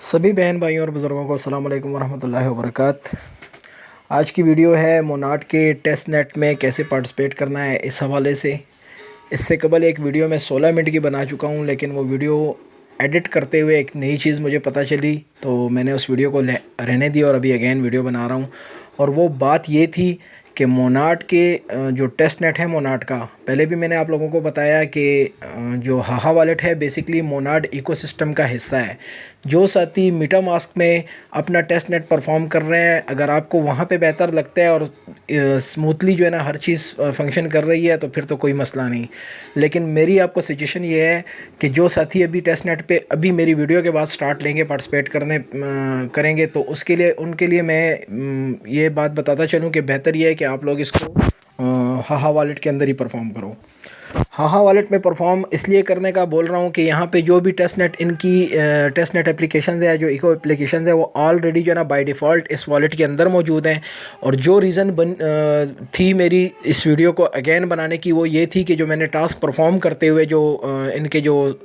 सभी बहन भाइयों और बुज़ुर्गों को अस्सलाम वालेकुम वरहमतुल्लाहि वबरकात। आज की वीडियो है मोनाट के टेस्ट नेट में कैसे पार्टिसिपेट करना है, इस हवाले से। इससे कबल एक वीडियो मैं 16 मिनट की बना चुका हूं, लेकिन वो वीडियो एडिट करते हुए एक नई चीज़ मुझे पता चली, तो मैंने उस वीडियो को रहने दिया और अभी अगेन वीडियो बना रहा हूं। और वो बात ये थी कि मोनाट के जो टेस्ट नेट है मोनाट का, पहले भी मैंने आप लोगों को बताया कि जो हाहा वॉलेट है बेसिकली मोनाट इकोसिस्टम का हिस्सा है। जो साथी मीटा मास्क में अपना टेस्ट नेट परफॉर्म कर रहे हैं, अगर आपको वहाँ पे बेहतर लगता है और स्मूथली जो है ना हर चीज़ फंक्शन कर रही है, तो फिर तो कोई मसला नहीं। लेकिन मेरी आपको सजेशन ये है कि जो साथी अभी टेस्ट नेट पे अभी मेरी वीडियो के बाद स्टार्ट लेंगे, पार्टिसिपेट करेंगे, तो उसके लिए उनके लिए मैं ये बात बताता चलूँ कि बेहतर ये है कि आप लोग इसको हाहा वॉलेट के अंदर ही परफॉर्म करो। हाहा वॉलेट में परफॉर्म इसलिए करने का बोल रहा हूँ कि यहाँ पे जो भी टेस्ट नेट इनकी टेस्ट नेट एप्लीकेशंस है, जो इको एप्लीकेशंस है, वो ऑलरेडी जो है ना बाय डिफ़ॉल्ट इस वॉलेट के अंदर मौजूद हैं। और जो रीज़न थी मेरी इस वीडियो को अगेन बनाने की, वो ये थी कि जो मैंने टास्क परफॉर्म करते हुए जो इनके जो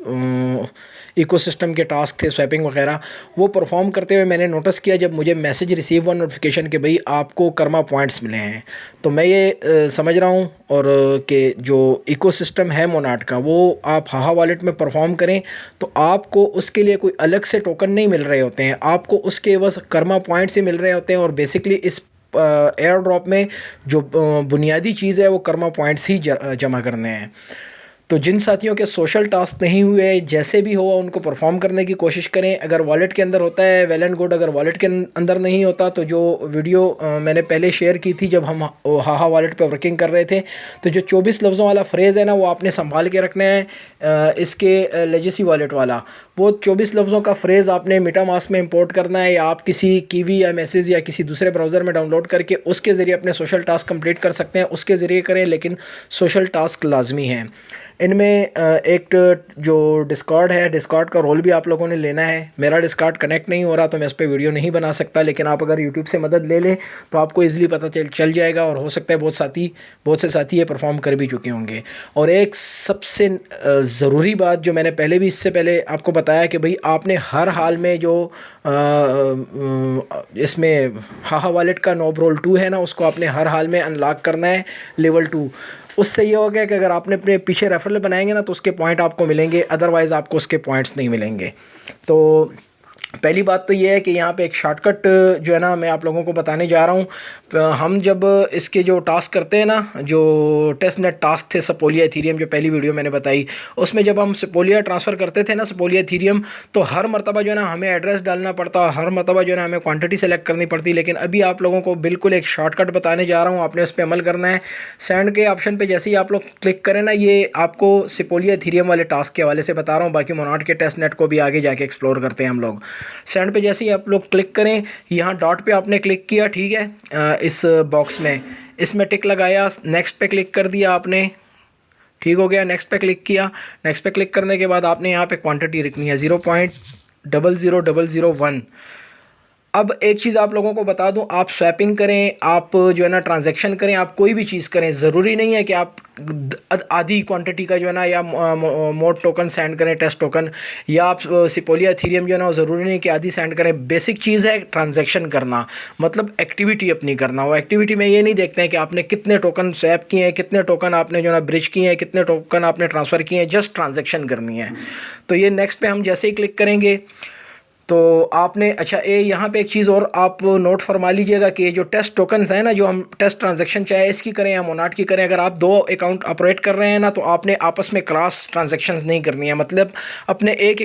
इकोसिस्टम के टास्क थे स्वैपिंग वगैरह, वो परफॉर्म करते हुए मैंने नोटिस किया जब मुझे मैसेज रिसीव हुआ नोटिफिकेशन कि भाई आपको कर्मा पॉइंट्स मिले हैं। तो मैं ये समझ रहा हूँ और कि जो इकोसिस्टम है मोनाट का, वो आप हाहा वॉलेट में परफॉर्म करें तो आपको उसके लिए कोई अलग से टोकन नहीं मिल रहे होते हैं, आपको उसके बस कर्मा पॉइंट्स ही मिल रहे होते हैं। और बेसिकली इस एयर ड्रॉप में जो बुनियादी चीज़ है वो कर्मा पॉइंट्स ही जमा करने हैं। तो जिन साथियों के सोशल टास्क नहीं हुए, जैसे भी हो उनको परफॉर्म करने की कोशिश करें। अगर वॉलेट के अंदर होता है वेल एंड गुड, अगर वॉलेट के अंदर नहीं होता तो जो वीडियो मैंने पहले शेयर की थी जब हम हाहा वॉलेट पे वर्किंग कर रहे थे, तो जो 24 लफ्ज़ों वाला फ्रेज़ है ना, वो आपने संभाल के रखना है। इसके लेजेसी वॉलेट वाला वो 24 लफ्ज़ों का फ्रेज़ आपने मीटा मास्क में इंपोर्ट करना है, या आप किसी कीवी या मैसेज या किसी दूसरे ब्राउज़र में डाउनलोड करके उसके ज़रिए अपने सोशल टास्क कंप्लीट कर सकते हैं, उसके ज़रिए करें। लेकिन सोशल टास्क लाजमी हैं इनमें। एक जो डिस्कॉर्ड है, डिस्कॉर्ड का रोल भी आप लोगों ने लेना है। मेरा डिस्कॉर्ड कनेक्ट नहीं हो रहा तो मैं इस पर वीडियो नहीं बना सकता, लेकिन आप अगर यूट्यूब से मदद ले लें तो आपको इजीली पता चल जाएगा। और हो सकता है बहुत से साथी ये परफॉर्म कर भी चुके होंगे। और एक सबसे ज़रूरी बात जो मैंने पहले भी इससे पहले आपको बताया कि भाई आपने हर हाल में जो इसमें हाहा वॉलेट का नोब रोल 2 है ना, उसको आपने हर हाल में अनलॉक करना है लेवल 2। उससे ये हो गया कि अगर आपने अपने पीछे रेफरल बनाएंगे ना तो उसके पॉइंट आपको मिलेंगे, अदरवाइज़ आपको उसके पॉइंट्स नहीं मिलेंगे। तो पहली बात तो ये है कि यहाँ पे एक शॉर्टकट जो है ना मैं आप लोगों को बताने जा रहा हूँ। हम जब इसके जो टास्क करते हैं ना, जो टेस्ट नेट टास्क थे सपोलिया एथीरियम, जो पहली वीडियो मैंने बताई, उसमें जब हम सपोलिया ट्रांसफ़र करते थे ना, सपोलिया एथीरियम, तो हर मरतबा जो है ना हमें एड्रेस डालना पड़ता, हर मरतबा जो है ना हमें क्वान्टिटी सेलेक्ट करनी पड़ती। लेकिन अभी आप लोगों को बिल्कुल एक शॉर्टकट बताने जा रहा हूँ, आपने उस पर अमल करना है। सेंड के ऑप्शन पर जैसे ही आप लोग क्लिक करें ना, ये आपको सपोलिया एथीरियम वाले टास्क के हवाले से बता रहा हूँ, बाकी मोनाट के टेस्ट नेट को भी आगे जाके एक्सप्लोर करते हैं हम लोग। सेंड पे जैसे ही आप लोग क्लिक करें, यहाँ डॉट पे आपने क्लिक किया, ठीक है, इस बॉक्स में इसमें टिक लगाया, नेक्स्ट पे क्लिक कर दिया आपने, ठीक हो गया। नेक्स्ट पे क्लिक किया, नेक्स्ट पे क्लिक करने के बाद आपने यहाँ पे क्वांटिटी लिखनी है 0.00001। अब एक चीज़ आप लोगों को बता दूं, आप स्वैपिंग करें, आप जो है ना ट्रांजैक्शन करें, आप कोई भी चीज़ करें, ज़रूरी नहीं है कि आप आधी क्वांटिटी का जो है ना या मोड टोकन सेंड करें, टेस्ट टोकन, या आप सिपोलिया एथीरियम जो है ना, ज़रूरी नहीं कि आधी सेंड करें। बेसिक चीज़ है ट्रांजैक्शन करना, मतलब एक्टिविटी अपनी करना। वो एक्टिविटी में ये नहीं देखते हैं कि आपने कितने टोकन स्वैप किए हैं, कितने टोकन आपने जो है ना ब्रिज किए हैं, कितने टोकन आपने ट्रांसफ़र किए हैं, जस्ट ट्रांजैक्शन करनी है। तो ये नेक्स्ट पे हम जैसे ही क्लिक करेंगे तो आपने अच्छा यहाँ पे एक चीज़ और आप नोट फरमा लीजिएगा कि जो टेस्ट टोकन्स हैं ना, जो हम टेस्ट ट्रांजैक्शन चाहे इसकी करें या मोनाट की करें, अगर आप दो अकाउंट ऑपरेट कर रहे हैं ना, तो आपने आपस में क्रॉस ट्रांजैक्शंस नहीं करनी है। मतलब अपने एक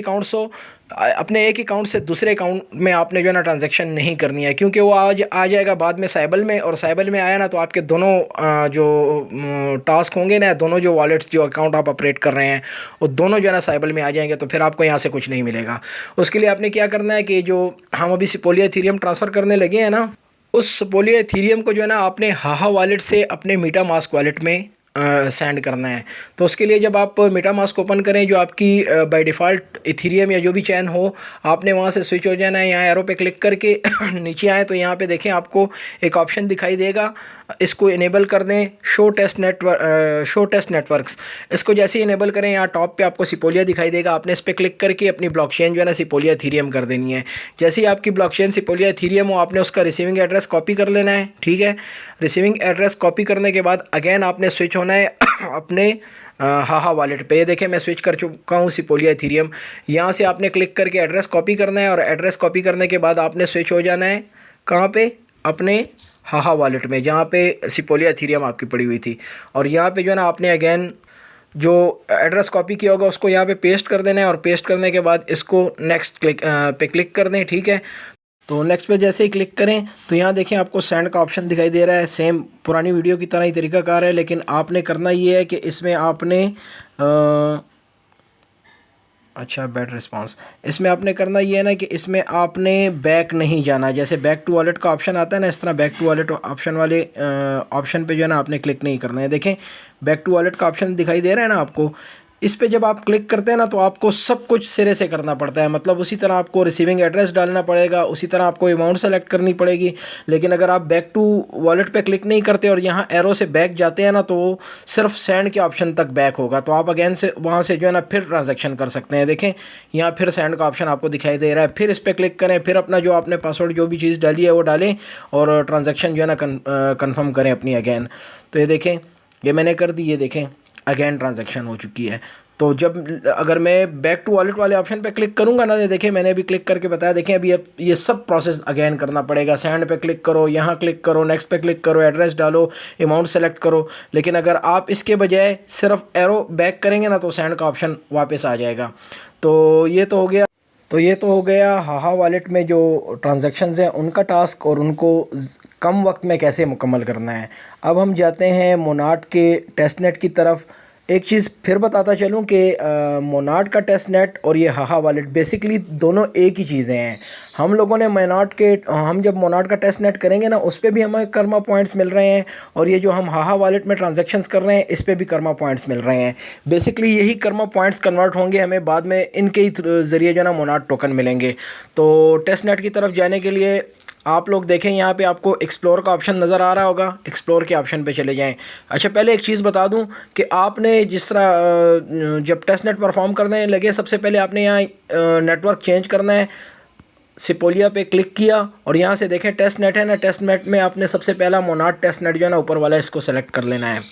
अकाउंट से दूसरे अकाउंट में आपने जो है ना ट्रांजैक्शन नहीं करनी है, क्योंकि वो आज आ जाएगा बाद में साइबल में, और साइबल में आया ना तो आपके दोनों जो टास्क होंगे ना, दोनों जो वॉलेट्स जो अकाउंट आप ऑपरेट कर रहे हैं, वो दोनों जो है ना साइबल में आ जाएंगे, तो फिर आपको यहाँ से कुछ नहीं मिलेगा। उसके लिए आपने क्या करना है कि जो हम अभी सपोलिया एथीरियम ट्रांसफ़र करने लगे हैं ना, उस सपोलिया एथीरियम को जो है ना आपने हाहा वॉलेट से अपने मीटा मास्क वॉलेट में सेंड करना है। तो उसके लिए जब आप मेटामास्क ओपन करें, जो आपकी बाय डिफ़ॉल्ट इथीरियम या जो भी चैन हो, आपने वहाँ से स्विच हो जाना है। यहाँ एरो पे क्लिक करके नीचे आए तो यहाँ पे देखें आपको एक ऑप्शन दिखाई देगा, इसको इनेबल कर दें, शो टेस्ट नेटवर्क्स। इसको जैसे ही इनेबल करें, यहाँ टॉप पे आपको सिपोलिया दिखाई देगा, आपने इस पर क्लिक करके अपनी ब्लॉकचेन जो है ना सिपोलिया इथीरियम कर देनी है। जैसे ही आपकी ब्लॉकचेन सिपोलिया इथीरियम हो, आपने उसका रिसीविंग एड्रेस कॉपी कर लेना है, ठीक है। रिसीविंग एड्रेस कॉपी करने के बाद अगेन आपने स्विच होना है अपने हाहा वॉलेट पे। ये देखें मैं स्विच कर चुका हूँ सिपोलिया इथीरियम। यहाँ से आपने क्लिक करके एड्रेस कॉपी करना है और एड्रेस कॉपी करने के बाद आपने स्विच हो जाना है कहाँ पे, अपने हाहा वॉलेट में, जहाँ पे सिपोलिया इथीरियम आपकी पड़ी हुई थी। और यहाँ पे जो है ना आपने अगेन जो एड्रेस कॉपी किया होगा उसको यहाँ पे पेस्ट कर देना है, और पेस्ट करने के बाद इसको नेक्स्ट पे क्लिक कर दें, ठीक है। तो नेक्स्ट पे जैसे ही क्लिक करें तो यहाँ देखें आपको सेंड का ऑप्शन दिखाई दे रहा है। सेम पुरानी वीडियो की तरह ही तरीकाकार है, लेकिन आपने करना ये है कि इसमें आपने अच्छा बैड रिस्पांस, इसमें आपने करना ये है ना कि इसमें आपने बैक नहीं जाना। जैसे बैक टू वॉलेट का ऑप्शन आता है ना, इस तरह बैक टू वॉलेट ऑप्शन वाले ऑप्शन पे जो है ना आपने क्लिक नहीं करना है। देखें बैक टू वॉलेट का ऑप्शन दिखाई दे रहा है ना आपको, इस पे जब आप क्लिक करते हैं ना तो आपको सब कुछ सिरे से करना पड़ता है। मतलब उसी तरह आपको रिसीविंग एड्रेस डालना पड़ेगा, उसी तरह आपको अमाउंट सेलेक्ट करनी पड़ेगी। लेकिन अगर आप बैक टू वॉलेट पे क्लिक नहीं करते और यहाँ एरो से बैक जाते हैं ना, तो सिर्फ सेंड के ऑप्शन तक बैक होगा। तो आप अगेन से वहाँ से जो है ना फिर ट्रांजैक्शन कर सकते हैं। देखें यहाँ फिर सेंड का ऑप्शन आपको दिखाई दे रहा है, फिर इस पर क्लिक करें, फिर अपना जो आपने पासवर्ड जो भी चीज़ डाली है वो डालें और ट्रांजेक्शन जो है ना कन्फर्म करें अपनी अगेन। तो ये देखें ये मैंने कर दी, ये देखें अगेन ट्रांजैक्शन हो चुकी है। तो जब अगर मैं बैक टू वॉलेट वाले ऑप्शन पे क्लिक करूंगा ना, देखें मैंने अभी क्लिक करके बताया, देखें अभी अब ये सब प्रोसेस अगेन करना पड़ेगा। सेंड पे क्लिक करो, यहाँ क्लिक करो, नेक्स्ट पे क्लिक करो, एड्रेस डालो, अमाउंट सेलेक्ट करो। लेकिन अगर आप इसके बजाय सिर्फ एरो बैक करेंगे ना तो सेंड का ऑप्शन वापस आ जाएगा। तो ये तो हो गया हाहा वॉलेट में जो ट्रांजैक्शंस हैं उनका टास्क, और उनको कम वक्त में कैसे मुकम्मल करना है। अब हम जाते हैं मोनाट के टेस्टनेट की तरफ। एक चीज़ फिर बताता चलूँ कि मोनाट का टेस्टनेट और ये हाहा वॉलेट बेसिकली दोनों एक ही चीज़ें हैं। हम लोगों ने हम जब मोनाट का टेस्टनेट करेंगे ना उस पर भी हमें कर्मा पॉइंट्स मिल रहे हैं, और ये जो हम हाहा वॉलेट में ट्रांजैक्शंस कर रहे हैं इस पर भी कर्मा पॉइंट्स मिल रहे हैं। बेसिकली यही कर्मा पॉइंट्स कन्वर्ट होंगे हमें बाद में, इनके ही ज़रिए जो ना मोनाट टोकन मिलेंगे। तो टेस्टनेट की तरफ जाने के लिए आप लोग देखें यहाँ पे आपको एक्सप्लोर का ऑप्शन नज़र आ रहा होगा, एक्सप्लोर के ऑप्शन पे चले जाएं। अच्छा पहले एक चीज़ बता दूं कि आपने जिस तरह जब टेस्टनेट परफॉर्म करने लगे सबसे पहले आपने यहाँ नेटवर्क चेंज करना है। सिपोलिया पे क्लिक किया और यहाँ से देखें टेस्टनेट है ना, टेस्टनेट में आपने सबसे पहला मोनाट टेस्टनेट जो है ना ऊपर वाला इसको सेलेक्ट कर लेना है।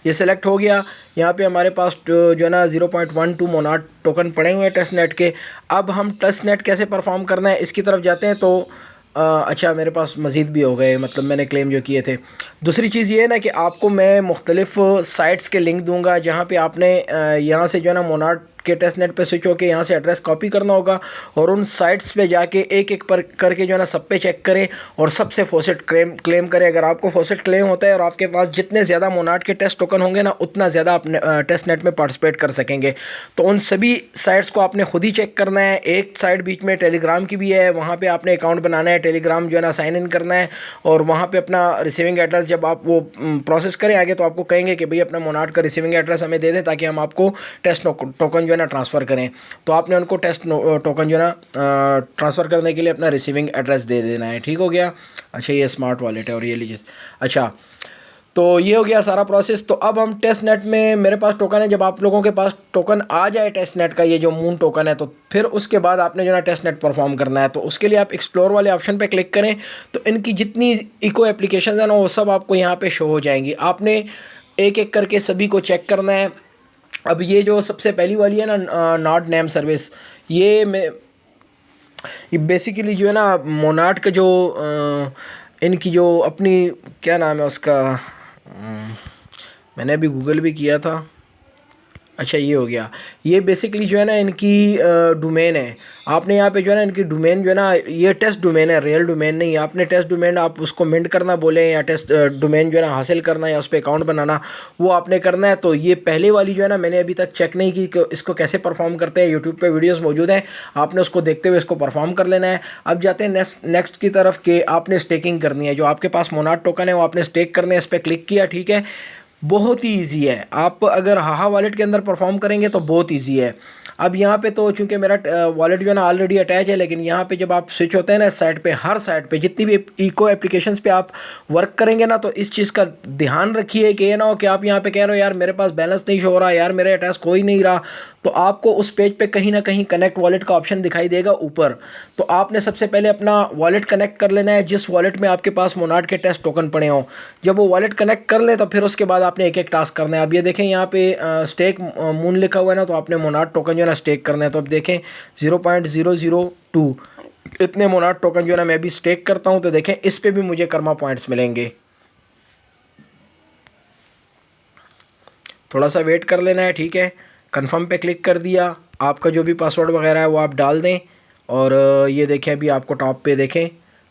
ये सिलेक्ट हो गया। यहाँ पे हमारे पास जो है ना 0.12 मोनाट टोकन पड़े हुए हैं टेस्टनेट के। अब हम टेस्टनेट कैसे परफॉर्म करना है इसकी तरफ जाते हैं। तो अच्छा मेरे पास मज़ीद भी हो गए, मतलब मैंने क्लेम जो किए थे। दूसरी चीज़ ये है ना कि आपको मैं मुख्तलिफ़ साइट्स के लिंक दूंगा जहाँ पे आपने यहाँ से जो है ना मोनाट के टेस्टनेट पे स्विच होकर यहाँ से एड्रेस कॉपी करना होगा, और उन साइट्स पे जाके एक एक पर करके जो है ना सब पे चेक करें और सबसे फॉसेट क्लेम करें। अगर आपको फॉसेट क्लेम होता है और आपके पास जितने ज़्यादा मोनाट के टेस्ट टोकन होंगे ना उतना ज़्यादा आप टेस्टनेट में पार्टिसिपेट कर सकेंगे। तो उन सभी साइट्स को आपने खुद ही चेक करना है। एक साइट बीच में टेलीग्राम की भी है, वहाँ पर आपने अकाउंट बनाना है, टेलीग्राम जो है ना साइन इन करना है, और वहाँ पर अपना रिसीविंग एड्रेस जब आप वो प्रोसेस करें आगे तो आपको कहेंगे कि भाई अपना मोनाट का रिसीविंग एड्रेस हमें दे दें ताकि हम आपको टेस्ट टोकन जो है ना ट्रांसफ़र करें। तो आपने उनको टेस्ट टोकन जो है ना ट्रांसफ़र करने के लिए अपना रिसीविंग एड्रेस दे देना है। ठीक हो गया। अच्छा ये स्मार्ट वॉलेट है और ये लीजिए। अच्छा तो ये हो गया सारा प्रोसेस। तो अब हम टेस्टनेट में मेरे पास टोकन है, जब आप लोगों के पास टोकन आ जाए टेस्टनेट का ये जो मून टोकन है तो फिर उसके बाद आपने जो ना टेस्टनेट परफॉर्म करना है। तो उसके लिए आप एक्सप्लोर वाले ऑप्शन पे क्लिक करें तो इनकी जितनी इको एप्लीकेशन है ना वो सब आपको यहाँ पे शो हो जाएंगी। आपने एक एक करके सभी को चेक करना है। अब ये जो सबसे पहली वाली है ना नॉट नेम सर्विस, ये बेसिकली जो है ना मोनाट का जो इनकी जो अपनी क्या नाम है उसका, मैंने अभी गूगल भी किया था। अच्छा ये हो गया, ये बेसिकली जो है ना इनकी डोमेन है। आपने यहाँ पे जो है ना इनकी डोमेन जो है ना ये टेस्ट डोमेन है, रियल डोमेन नहीं। आपने टेस्ट डोमेन आप उसको मिंट करना बोले या टेस्ट डोमेन जो है ना हासिल करना या उस पर अकाउंट बनाना वो आपने करना है। तो ये पहले वाली जो है ना मैंने अभी तक चेक नहीं की कि इसको कैसे परफॉर्म करते हैं। यूट्यूब पे वीडियोस मौजूद हैं, आपने उसको देखते हुए इसको परफॉर्म कर लेना है। अब जाते हैं नेक्स्ट की तरफ कि आपने स्टेकिंग करनी है। जो आपके पास मोनाट टोकन है वो आपने स्टेक करने है, इस पर क्लिक किया, ठीक है। बहुत ही ईजी है। आप अगर हाहा वॉलेट के अंदर परफॉर्म करेंगे तो बहुत ईजी है। अब यहाँ पे तो चूंकि मेरा वॉलेट जो है ना ऑलरेडी अटैच है, लेकिन यहाँ पे जब आप स्विच होते हैं ना इस साइड पे, हर साइड पे जितनी भी इको एप्लीकेशंस पे आप वर्क करेंगे ना, तो इस चीज़ का ध्यान रखिए कि ये ना हो कि आप यहाँ पे कह रहे हो यार मेरे पास बैलेंस नहीं शो हो रहा, यार मेरे अटैच कोई नहीं रहा, तो आपको उस पेज पे कहीं ना कहीं कनेक्ट वॉलेट का ऑप्शन दिखाई देगा ऊपर। तो आपने सबसे पहले अपना वॉलेट कनेक्ट कर लेना है जिस वॉलेट में आपके पास मोनाड के टेस्ट टोकन पड़े हों। जब वो वॉलेट कनेक्ट कर ले तो फिर उसके बाद आपने एक एक टास्क करना है। अब ये देखें यहाँ पे स्टेक मून लिखा हुआ है ना, तो आपने मोनाड टोकन जो है ना स्टेक करना है। तो अब देखें 0.002 इतने मोनाड टोकन जो है ना मैं भी स्टेक करता हूँ। तो देखें इस पर भी मुझे कर्मा पॉइंट्स मिलेंगे। थोड़ा सा वेट कर लेना है, ठीक है। कंफर्म पे क्लिक कर दिया, आपका जो भी पासवर्ड वगैरह है वो आप डाल दें। और ये देखें अभी आपको टॉप पे देखें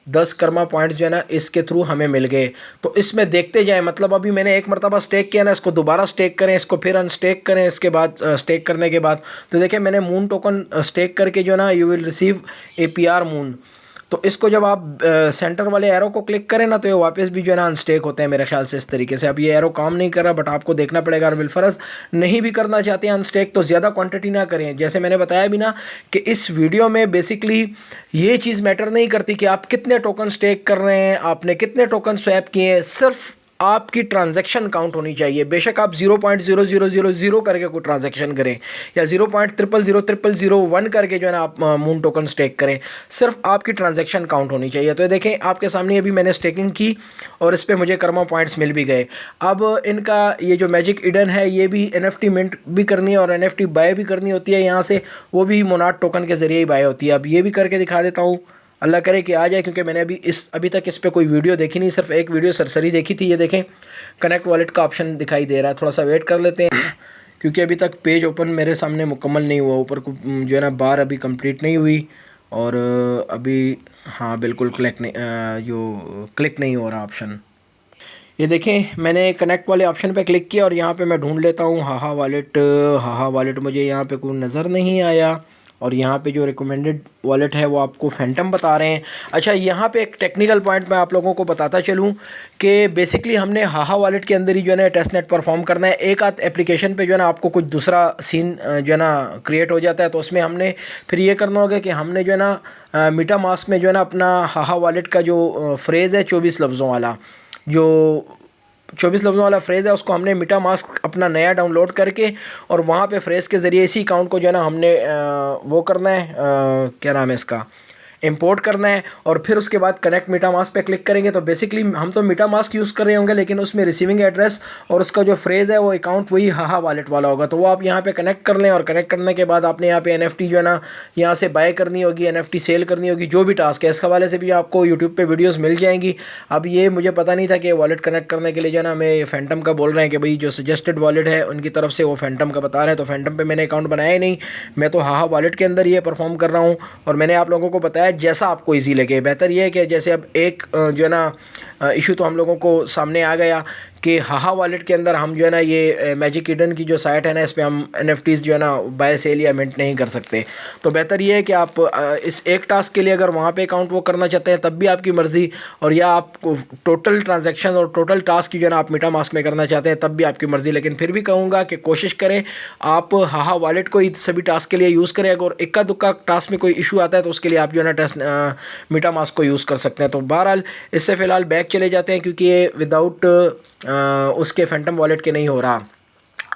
10 कर्मा पॉइंट्स जो है ना इसके थ्रू हमें मिल गए। तो इसमें देखते जाएं, मतलब अभी मैंने एक मरतबा स्टेक किया ना, इसको दोबारा स्टेक करें, इसको फिर अनस्टेक करें, इसके बाद स्टेक करने के बाद तो देखें मैंने मून टोकन स्टेक करके जो ना you will receive APR moon. तो इसको जब आप सेंटर वाले एरो को क्लिक करें ना, तो ये वापस भी जो है ना अनस्टेक होते हैं मेरे ख्याल से इस तरीके से। अब ये एरो काम नहीं कर रहा, बट आपको देखना पड़ेगा। और बिलफर्ज नहीं भी करना चाहते हैं अनस्टेक तो ज़्यादा क्वांटिटी ना करें। जैसे मैंने बताया भी ना कि इस वीडियो में बेसिकली ये चीज़ मैटर नहीं करती कि आप कितने टोकन स्टेक कर रहे हैं, आपने कितने टोकन स्वैप किए हैं, सिर्फ आपकी ट्रांजैक्शन काउंट होनी चाहिए। बेशक आप 0.0000 करके कोई ट्रांजैक्शन करें या 0.000001 करके जो है ना आप मून टोकन स्टेक करें, सिर्फ आपकी ट्रांजैक्शन काउंट होनी चाहिए। तो ये देखें आपके सामने अभी मैंने स्टेकिंग की और इस पर मुझे कर्मा पॉइंट्स मिल भी गए। अब इनका ये जो मैजिक ईडन है ये भी NFT मिंट भी करनी है और NFT बाय भी करनी होती है यहाँ से, वो भी मोनाड टोकन के ज़रिए ही बाय होती है। अब ये भी करके दिखा देता हूँ, अल्लाह करे कि आ जाए, क्योंकि मैंने अभी तक इस पर कोई वीडियो देखी नहीं, सिर्फ एक वीडियो सरसरी देखी थी। ये देखें कनेक्ट वॉलेट का ऑप्शन दिखाई दे रहा है, थोड़ा सा वेट कर लेते हैं क्योंकि अभी तक पेज ओपन मेरे सामने मुकम्मल नहीं हुआ, ऊपर जो है ना बार अभी कंप्लीट नहीं हुई। और अभी हाँ बिल्कुल क्लिक नहीं हो रहा ऑप्शन। ये देखें मैंने कनेक्ट वाले ऑप्शन पे क्लिक किया और यहाँ पे मैं ढूंढ लेता हूँ हाहा वॉलेट मुझे यहाँ पे कोई नज़र नहीं आया। और यहाँ पे जो रिकमेंडेड वॉलेट है वो आपको फैंटम बता रहे हैं। अच्छा, यहाँ पे एक टेक्निकल पॉइंट मैं आप लोगों को बताता चलूँ कि बेसिकली हमने हाहा वॉलेट के अंदर ही जो है ना टेस्ट नेट परफॉर्म करना है। एक आध एप्लीकेशन पे जो है ना आपको कुछ दूसरा सीन जो है ना क्रिएट हो जाता है, तो उसमें हमने फिर ये करना होगा कि हमने जो है ना मीटा मास्क में जो है ना अपना हाहा वॉलेट का जो फ्रेज़ है 24 लफ्ज़ों वाला, जो 24 लफ्ज़ों वाला फ्रेज़ है, उसको हमने मीटा मास्क अपना नया डाउनलोड करके और वहाँ पे फ्रेज़ के ज़रिए इसी अकाउंट को जो है ना हमने वो करना है, क्या नाम है इसका, इंपोर्ट करना है। और फिर उसके बाद कनेक्ट मीटा मास्क पे क्लिक करेंगे तो बेसिकली हम तो मीटा मास्क यूज़ कर रहे होंगे, लेकिन उसमें रिसीविंग एड्रेस और उसका जो फ्रेज़ है वो अकाउंट वही हाहा वॉलेट वाला होगा। तो वो आप यहाँ पे कनेक्ट कर लें और कनेक्ट करने के बाद आपने यहाँ पे NFT जो है ना यहाँ से बाय करनी होगी, NFT सेल करनी होगी, जो भी टास्क है इस हवाले से भी आपको यूट्यूब पर वीडियोज़ मिल जाएंगी। अब ये मुझे पता नहीं था कि वॉलेट कनेक्ट करने के लिए जो है ना हमें फैंटम का बोल रहे हैं कि भाई जो सजेस्टेड वॉलेट है उनकी तरफ से वो फैंटम का बता रहे हैं। तो फैंटम पे मैंने अकाउंट बनाया ही नहीं, मैं तो हाहा वॉलेट के अंदर ये परफॉर्म कर रहा हूँ। और मैंने आप लोगों को बताया जैसा आपको ईजी लगे। बेहतर ये है कि जैसे अब एक जो है ना इशू तो हम लोगों को सामने आ गया कि हाहा वॉलेट के अंदर हम जो है ना ये मैजिक ईडन की जो साइट है ना इस पर हम NFTs जो है ना बाय सेल या मिंट नहीं कर सकते। तो बेहतर ये है कि आप इस एक टास्क के लिए अगर वहाँ पे अकाउंट वो करना चाहते हैं तब भी आपकी मर्ज़ी, और या आप टोटल ट्रांजैक्शन और टोटल टास्क की जो है ना आप मीटा मास्क में करना चाहते हैं तब भी आपकी मर्ज़ी। लेकिन फिर भी कहूँगा कि कोशिश करें आप हाहा वॉलेट को ही सभी टास्क के लिए यूज़ करें। अगर इक्का दुक्का टास्क में कोई इशू आता है तो उसके लिए आप जो है ना मीटा मास्क को यूज़ कर सकते हैं। तो बहरहाल इससे फ़िलहाल बैक चले जाते हैं क्योंकि ये विदाउट उसके फैंटम वॉलेट के नहीं हो रहा।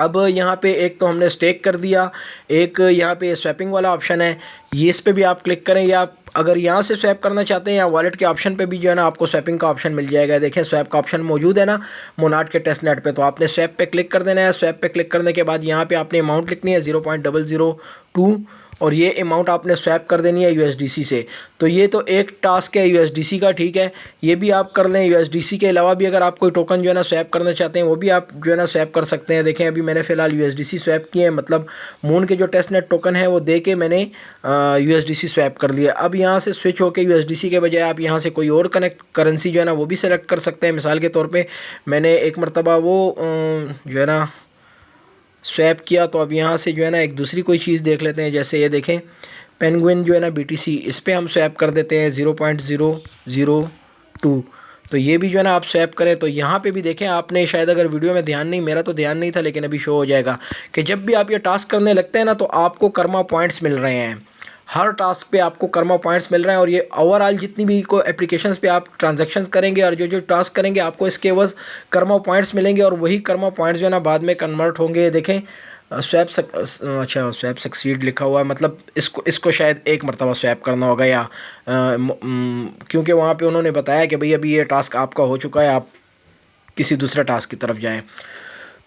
अब यहाँ पे एक तो हमने स्टेक कर दिया, एक यहाँ पे स्वैपिंग वाला ऑप्शन है, ये इस पे भी आप क्लिक करें, या आप अगर यहाँ से स्वैप करना चाहते हैं या वॉलेट के ऑप्शन पे भी जो है ना आपको स्वैपिंग का ऑप्शन मिल जाएगा। देखें स्वैप का ऑप्शन मौजूद है ना मोनाड के टेस्ट नेट पे, तो आपने स्वैप पे क्लिक कर देना है। स्वैप पे क्लिक करने के बाद यहाँ पे आपने अमाउंट लिखनी है 0.002 और ये अमाउंट आपने स्वैप कर देनी है USDC से। तो ये तो एक टास्क है USDC का, ठीक है, ये भी आप कर लें। USDC के अलावा भी अगर आप कोई टोकन जो है ना स्वैप करना चाहते हैं वो भी आप जो है ना स्वैप कर सकते हैं। देखें अभी मैंने फ़िलहाल USDC स्वैप किए हैं, मतलब मून के जो टेस्ट नेट टोकन है वो दे के मैंने USDC स्वैप कर लिया। अब यहाँ से स्विच होकर USDC के बजाय आप यहाँ से कोई और कनेक्ट करेंसी जो है ना वो भी सेलेक्ट कर सकते हैं। मिसाल के तौर पर मैंने एक मरतबा वो जो है ना स्वैप किया, तो अब यहाँ से जो है ना एक दूसरी कोई चीज़ देख लेते हैं। जैसे ये देखें पेंगुइन जो है ना BTC, इस पर हम स्वैप कर देते हैं 0.002। तो ये भी जो है ना आप स्वैप करें। तो यहाँ पे भी देखें, आपने शायद अगर वीडियो में ध्यान नहीं, मेरा तो ध्यान नहीं था लेकिन अभी शो हो जाएगा कि जब भी आप ये टास्क करने लगते हैं ना तो आपको कर्मा पॉइंट्स मिल रहे हैं। हर टास्क पे आपको कर्मा पॉइंट्स मिल रहे हैं और ये ओवरऑल जितनी भी को एप्लीकेशंस पे आप ट्रांजैक्शंस करेंगे और जो जो टास्क करेंगे आपको इसके एवज कर्मा पॉइंट्स मिलेंगे और वही कर्मा पॉइंट्स जो है ना बाद में कन्वर्ट होंगे। देखें अच्छा स्वैप सक्सीड लिखा हुआ है, मतलब इसको शायद एक मरतबा स्वैप करना होगा या क्योंकि वहाँ पे उन्होंने बताया कि भाई अभी ये टास्क आपका हो चुका है, आप किसी दूसरे टास्क की तरफ जाएं।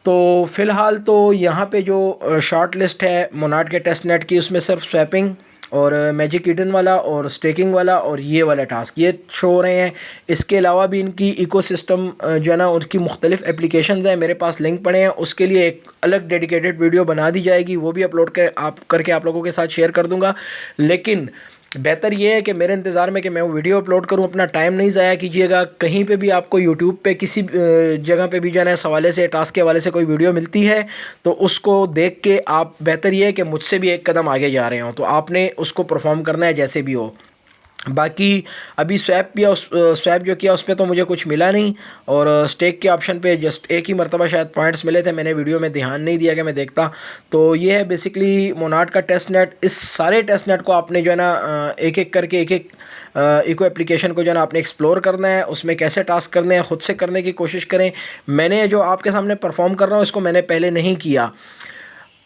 तो फ़िलहाल तो यहाँ पे जो शॉर्ट लिस्ट है मोनाट के टेस्ट नेट की, उसमें सिर्फ स्वैपिंग और मैजिक ईडन वाला और स्टेकिंग वाला और ये वाला टास्क ये शो हो रहे हैं। इसके अलावा भी इनकी इकोसिस्टम जो है ना उनकी मुख्तलिफ़ एप्लीकेशंस हैं, मेरे पास लिंक पड़े हैं, उसके लिए एक अलग डेडिकेटेड वीडियो बना दी जाएगी, वो भी अपलोड करके आप लोगों के साथ शेयर कर दूँगा। लेकिन बेहतर ये है कि मेरे इंतज़ार में कि मैं वो वीडियो अपलोड करूँ, अपना टाइम नहीं ज़ाया कीजिएगा। कहीं पे भी आपको यूट्यूब पे किसी जगह पे भी जाना है, इस हवाले से टास्क के हवाले से कोई वीडियो मिलती है तो उसको देख के आप, बेहतर ये है कि मुझसे भी एक कदम आगे जा रहे हो तो आपने उसको परफॉर्म करना है जैसे भी हो। बाकी अभी स्वैप जो किया उस पर तो मुझे कुछ मिला नहीं और स्टेक के ऑप्शन पे जस्ट एक ही मरतबा शायद पॉइंट्स मिले थे, मैंने वीडियो में ध्यान नहीं दिया कि मैं देखता। तो ये है बेसिकली मोनाट का टेस्ट नेट। इस सारे टेस्ट नेट को आपने जो है ना एक एक करके एक इको एप्लीकेशन को जो है ना आपने एक्सप्लोर करना है, उसमें कैसे टास्क करने हैं ख़ुद से करने की कोशिश करें। मैंने जो आपके सामने परफॉर्म कर रहा हूँ इसको मैंने पहले नहीं किया,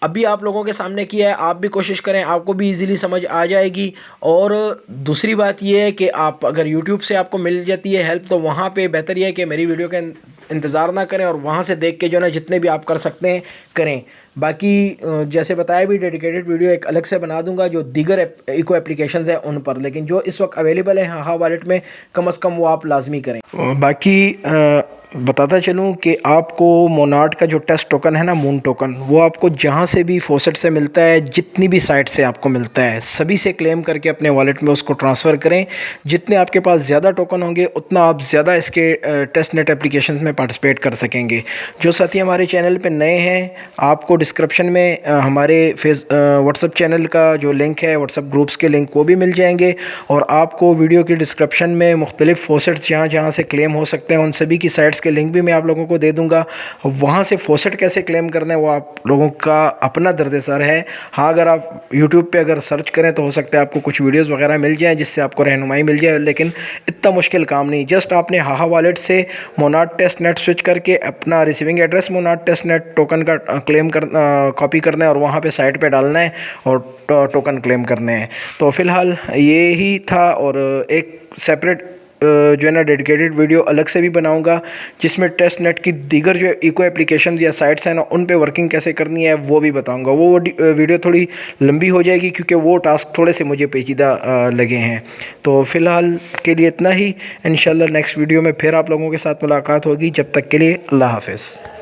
अभी आप लोगों के सामने किया है। आप भी कोशिश करें, आपको भी इजीली समझ आ जाएगी। और दूसरी बात ये है कि आप अगर यूट्यूब से आपको मिल जाती है हेल्प तो वहाँ पे बेहतर ये है कि मेरी वीडियो का इंतज़ार ना करें और वहाँ से देख के जो है ना जितने भी आप कर सकते हैं करें। बाकी जैसे बताया भी डेडिकेटेड वीडियो एक अलग से बना दूंगा जो दीगर इको एप्लीकेशंस हैं उन पर, लेकिन जो इस वक्त अवेलेबल है हाँ वॉलेट में कम से कम वो आप लाजमी करें। बाकी बताता चलूँ कि आपको मोनाट का जो टेस्ट टोकन है ना, मून टोकन, वो आपको जहाँ से भी फॉसेट से मिलता है, जितनी भी साइट से आपको मिलता है, सभी से क्लेम करके अपने वॉलेट में उसको ट्रांसफ़र करें। जितने आपके पास ज़्यादा टोकन होंगे उतना आप ज़्यादा इसके टेस्ट नेट एप्लीकेशन में पार्टिसिपेट कर सकेंगे। जो साथी हमारे चैनल पर नए हैं, आपको डिस्क्रिप्शन में हमारे व्हाट्सअप चैनल का जो लिंक है, व्हाट्सअप ग्रुप्स के लिंक वो भी मिल जाएंगे और आपको वीडियो की डिस्क्रिप्शन में मुख्तलिफ़ फॉसेट्स जहाँ जहाँ से क्लेम हो सकते हैं उन सभी की साइट्स के लिंक भी मैं आप लोगों को दे दूंगा। वहाँ से फॉसेट कैसे क्लेम करना है वो आप लोगों का अपना दर्द-ए-सर है। हाँ, अगर आप यूट्यूब पे अगर सर्च करें तो हो सकता है आपको कुछ वीडियोस वगैरह मिल जाएं जिससे आपको रहनुमाई मिल जाए, लेकिन इतना मुश्किल काम नहीं। जस्ट आपने हाहा वॉलेट से मोनाट टेस्ट नेट स्विच करके अपना receiving address Monad test net token का क्लेम कर कॉपी करना है और वहाँ पर साइट पर डालना है और टोकन क्लेम करने हैं। तो फ़िलहाल ये ही था और एक सेपरेट जो है ना डेडिकेटेड वीडियो अलग से भी बनाऊंगा जिसमें टेस्ट नेट की दीगर जो इको एप्लीकेशंस या साइट्स हैं ना उन पे वर्किंग कैसे करनी है वो भी बताऊंगा। वो वीडियो थोड़ी लंबी हो जाएगी क्योंकि वो टास्क थोड़े से मुझे पेचीदा लगे हैं। तो फ़िलहाल के लिए इतना ही, इंशाल्लाह नेक्स्ट वीडियो में फिर आप लोगों के साथ मुलाकात होगी। जब तक के लिए अल्लाह हाफ़िज़।